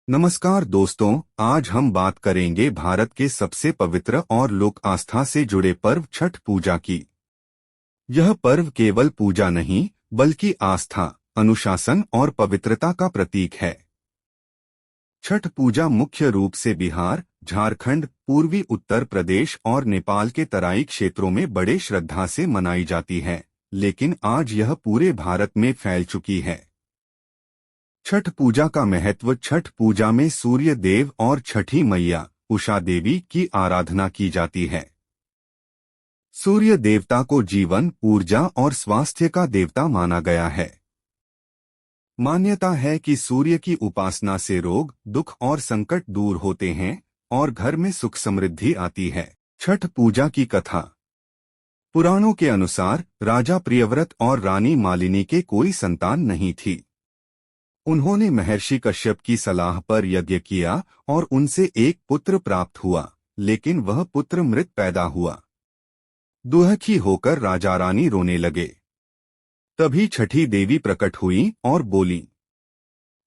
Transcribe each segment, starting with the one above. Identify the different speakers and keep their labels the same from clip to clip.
Speaker 1: नमस्कार दोस्तों, आज हम बात करेंगे भारत के सबसे पवित्र और लोक आस्था से जुड़े पर्व छठ पूजा की। यह पर्व केवल पूजा नहीं बल्कि आस्था, अनुशासन और पवित्रता का प्रतीक है। छठ पूजा मुख्य रूप से बिहार, झारखंड, पूर्वी उत्तर प्रदेश और नेपाल के तराई क्षेत्रों में बड़े श्रद्धा से मनाई जाती है, लेकिन आज यह पूरे भारत में फैल चुकी है। छठ पूजा का महत्व। छठ पूजा में सूर्य देव और छठी मैया उषा देवी की आराधना की जाती है। सूर्य देवता को जीवन, ऊर्जा और स्वास्थ्य का देवता माना गया है। मान्यता है कि सूर्य की उपासना से रोग, दुख और संकट दूर होते हैं और घर में सुख समृद्धि आती है। छठ पूजा की कथा। पुराणों के अनुसार राजा प्रियव्रत और रानी मालिनी के कोई संतान नहीं थी। उन्होंने महर्षि कश्यप की सलाह पर यज्ञ किया और उनसे एक पुत्र प्राप्त हुआ, लेकिन वह पुत्र मृत पैदा हुआ। दुखी होकर राजा रानी रोने लगे। तभी छठी देवी प्रकट हुई और बोली,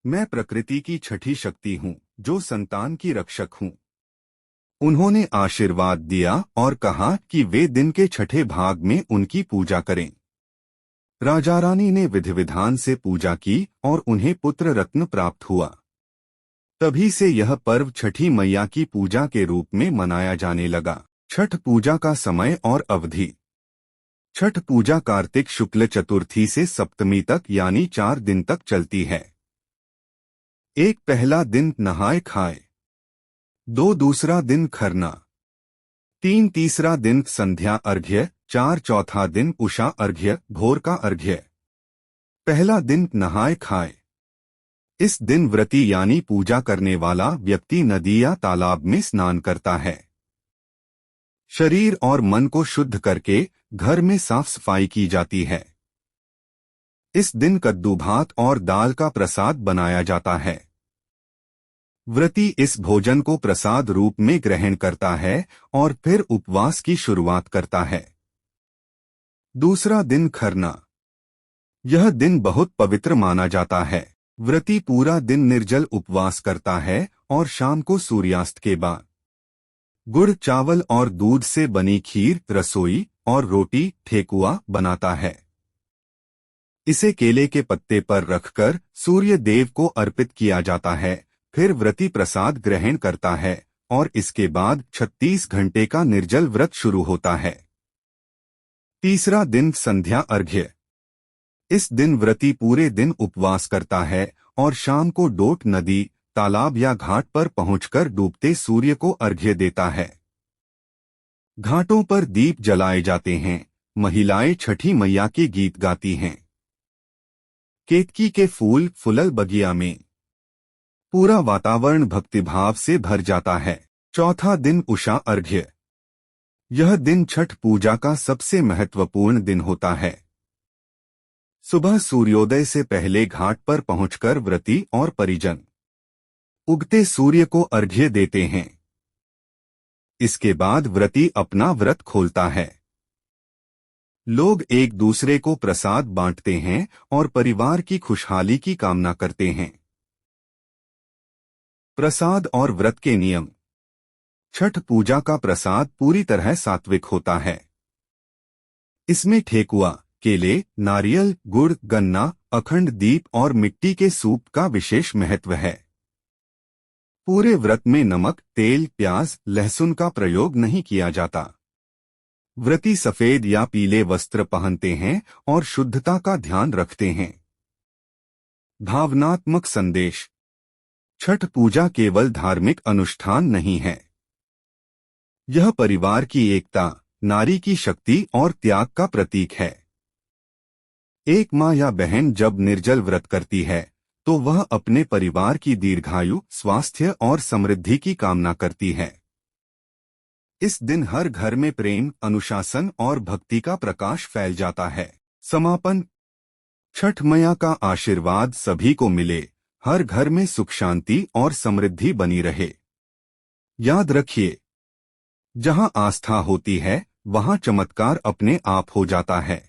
Speaker 1: मैं प्रकृति की छठी शक्ति हूँ, जो संतान की रक्षक हूँ। उन्होंने आशीर्वाद दिया और कहा कि वे दिन के छठे भाग में उनकी पूजा करें। राजा रानी ने विधि विधान से पूजा की और उन्हें पुत्र रत्न प्राप्त हुआ। तभी से यह पर्व छठी मैया की पूजा के रूप में मनाया जाने लगा। छठ पूजा का समय और अवधि। छठ पूजा कार्तिक शुक्ल चतुर्थी से सप्तमी तक यानी 4 दिन तक चलती है। 1 पहला दिन नहाए खाए, 2 दूसरा दिन खरना, 3 तीसरा दिन संध्या अर्घ्य, 4 चौथा दिन उषा अर्घ्य, भोर का अर्घ्य। पहला दिन नहाए खाए। इस दिन व्रती यानी पूजा करने वाला व्यक्ति नदी या तालाब में स्नान करता है। शरीर और मन को शुद्ध करके घर में साफ सफाई की जाती है। इस दिन कद्दू भात और दाल का प्रसाद बनाया जाता है। व्रती इस भोजन को प्रसाद रूप में ग्रहण करता है और फिर उपवास की शुरुआत करता है। दूसरा दिन खरना। यह दिन बहुत पवित्र माना जाता है। व्रती पूरा दिन निर्जल उपवास करता है और शाम को सूर्यास्त के बाद गुड़, चावल और दूध से बनी खीर, रसोई और रोटी, ठेकुआ बनाता है। इसे केले के पत्ते पर रखकर सूर्य देव को अर्पित किया जाता है। फिर व्रती प्रसाद ग्रहण करता है और इसके बाद 36 घंटे का निर्जल व्रत शुरू होता है। तीसरा दिन संध्या अर्घ्य। इस दिन व्रती पूरे दिन उपवास करता है और शाम को डोट, नदी, तालाब या घाट पर पहुंचकर डूबते सूर्य को अर्घ्य देता है। घाटों पर दीप जलाए जाते हैं। महिलाएं छठी मैया के गीत गाती हैं। केतकी के फूल फुलल बगिया में। पूरा वातावरण भक्तिभाव से भर जाता है। चौथा दिन उषा अर्घ्य। यह दिन छठ पूजा का सबसे महत्वपूर्ण दिन होता है। सुबह सूर्योदय से पहले घाट पर पहुंचकर व्रती और परिजन उगते सूर्य को अर्घ्य देते हैं। इसके बाद व्रती अपना व्रत खोलता है। लोग एक दूसरे को प्रसाद बांटते हैं और परिवार की खुशहाली की कामना करते हैं। प्रसाद और व्रत के नियम। छठ पूजा का प्रसाद पूरी तरह सात्विक होता है। इसमें ठेकुआ, केले, नारियल, गुड़, गन्ना, अखंड दीप और मिट्टी के सूप का विशेष महत्व है। पूरे व्रत में नमक, तेल, प्याज, लहसुन का प्रयोग नहीं किया जाता। व्रती सफेद या पीले वस्त्र पहनते हैं और शुद्धता का ध्यान रखते हैं। भावनात्मक संदेश। छठ पूजा केवल धार्मिक अनुष्ठान नहीं है। यह परिवार की एकता, नारी की शक्ति और त्याग का प्रतीक है। एक माँ या बहन जब निर्जल व्रत करती है तो वह अपने परिवार की दीर्घायु, स्वास्थ्य और समृद्धि की कामना करती है। इस दिन हर घर में प्रेम, अनुशासन और भक्ति का प्रकाश फैल जाता है। समापन। छठ मैया का आशीर्वाद सभी को मिले, हर घर में सुख, शांति और समृद्धि बनी रहे। याद रखिए, जहां आस्था होती है वहां चमत्कार अपने आप हो जाता है।